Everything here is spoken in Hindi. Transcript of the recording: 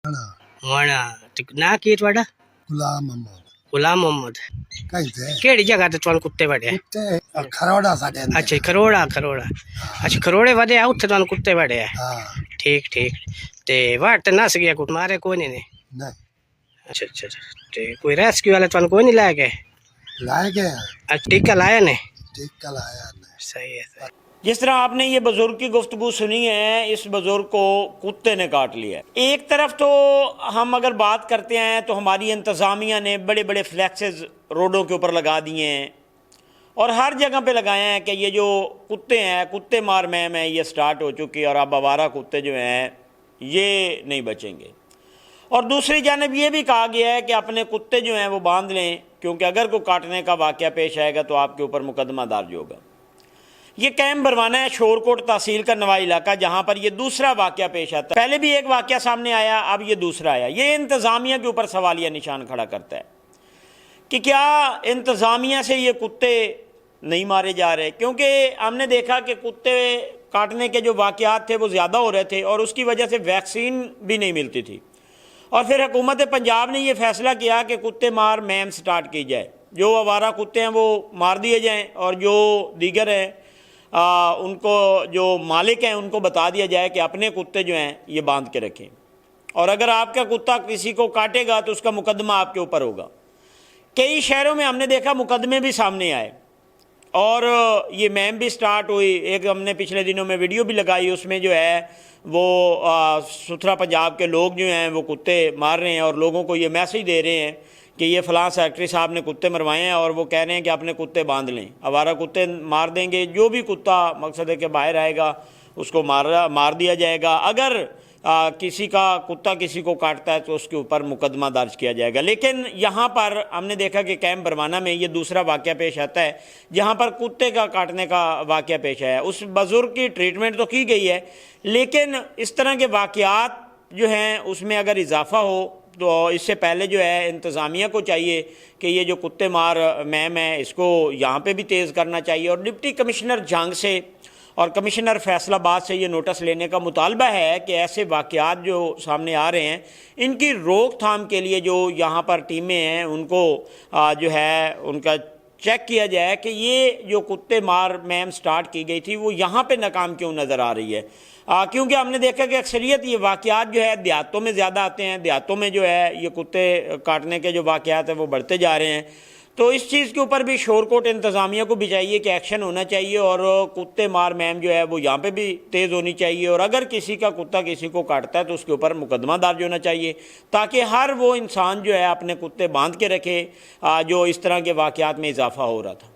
वाणा ना की थोड़ा गुलाम मोहम्मद गुलाम मोहम्मद कहीं थे केड़ी जगह ते तुहानू कुत्ते बड़े कुत्ते खरोड़ा साडे अंदर अच्छा खरोड़ा खरोड़ा अच्छा खरोड़े वधे आ उत्थे तुहानू कुत्ते बड़े आ हाँ ठीक ठीक ते वाट ते नस गया कुछ मारे कोई नहीं नहीं अच्छा अच्छा अच्छा ते कोई रेस्क्यू वाले तुहानू कोई नहीं लाया गए लाए गए अच्छा टीका लाया ने ठीक कल आया नहीं सही है सही। जिस तरह आपने ये बुजुर्ग की गुफ्तगू सुनी है, इस बुजुर्ग को कुत्ते ने काट लिया है। एक तरफ तो हम अगर बात करते हैं तो हमारी इंतज़ामिया ने बड़े बड़े फ्लैक्सेस रोडों के ऊपर लगा दिए हैं और हर जगह पे लगाए हैं कि ये जो कुत्ते हैं, कुत्ते मार मैम है, ये स्टार्ट हो चुकी है और अब आवारा कुत्ते जो हैं ये नहीं बचेंगे। और दूसरी जानब ये भी कहा गया है कि अपने कुत्ते जो हैं वो बांध लें, क्योंकि अगर कोई काटने का वाक़या पेश आएगा तो आपके ऊपर मुकदमा दर्ज होगा। ये कैंप बरवाना है, शोरकोट तहसील का नवा इलाका, जहाँ पर ये दूसरा वाक़या पेश आता है। पहले भी एक वाक़या सामने आया, अब ये दूसरा आया। ये इंतज़ामिया के ऊपर सवालिया निशान खड़ा करता है कि क्या इंतज़ामिया से ये कुत्ते नहीं मारे जा रहे, क्योंकि हमने देखा कि कुत्ते काटने के जो वाक़यात थे वो ज़्यादा हो रहे थे और उसकी वजह से वैक्सीन भी नहीं मिलती थी। और फिर हुकूमत पंजाब ने ये फ़ैसला किया कि कुत्ते मार मुहिम स्टार्ट की जाए, जो आवारा कुत्ते हैं वो मार दिए जाएँ और जो दीगर हैं उनको जो मालिक हैं उनको बता दिया जाए कि अपने कुत्ते जो हैं ये बांध के रखें, और अगर आपका कुत्ता किसी को काटेगा तो उसका मुकदमा आपके ऊपर होगा। कई शहरों में हमने देखा मुकदमे भी सामने आए और ये मुहिम भी स्टार्ट हुई। एक हमने पिछले दिनों में वीडियो भी लगाई, उसमें जो है वो सुथरा पंजाब के लोग जो हैं वो कुत्ते मार रहे हैं और लोगों को ये मैसेज दे रहे हैं कि ये फ़लाँ सेक्रेटरी साहब ने कुत्ते मरवाए हैं और वो कह रहे हैं कि अपने कुत्ते बांध लें, आवारा कुत्ते मार देंगे। जो भी कुत्ता मकसद है कि बाहर आएगा उसको मार दिया जाएगा। अगर किसी का कुत्ता किसी को काटता है तो उसके ऊपर मुकदमा दर्ज किया जाएगा। लेकिन यहाँ पर हमने देखा कि कैंप बरवाना में ये दूसरा वाक़या पेश आता है जहाँ पर कुत्ते का काटने का वाक़या पेश आया। उस बुज़ुर्ग की ट्रीटमेंट तो की गई है, लेकिन इस तरह के वाक़यात जो हैं उसमें अगर इजाफ़ा हो तो इससे पहले जो है इंतज़ामिया को चाहिए कि ये जो कुत्ते मार मुहिम है इसको यहाँ पे भी तेज़ करना चाहिए। और डिप्टी कमिश्नर जंग से और कमिश्नर फैसलाबाद से ये नोटिस लेने का मुतालबा है कि ऐसे वाक़यात जो सामने आ रहे हैं इनकी रोकथाम के लिए जो यहाँ पर टीमें हैं उनको जो है उनका चेक किया जाए कि ये जो कुत्ते मार मुहिम स्टार्ट की गई थी वो यहाँ पे नाकाम क्यों नज़र आ रही है। क्योंकि हमने देखा कि अक्सरियत ये वाक़यात जो है देहातों में ज़्यादा आते हैं, देहातों में जो है ये कुत्ते काटने के जो वाक़यात हैं वो बढ़ते जा रहे हैं। तो इस चीज़ के ऊपर भी शोरकोट इंतज़ामिया को भी चाहिए कि एक्शन होना चाहिए और कुत्ते मार मुहिम जो है वो यहाँ पे भी तेज़ होनी चाहिए। और अगर किसी का कुत्ता किसी को काटता है तो उसके ऊपर मुकदमा दर्ज होना चाहिए, ताकि हर वो इंसान जो है अपने कुत्ते बांध के रखे जो इस तरह के वाक़यात में इजाफ़ा हो रहा था।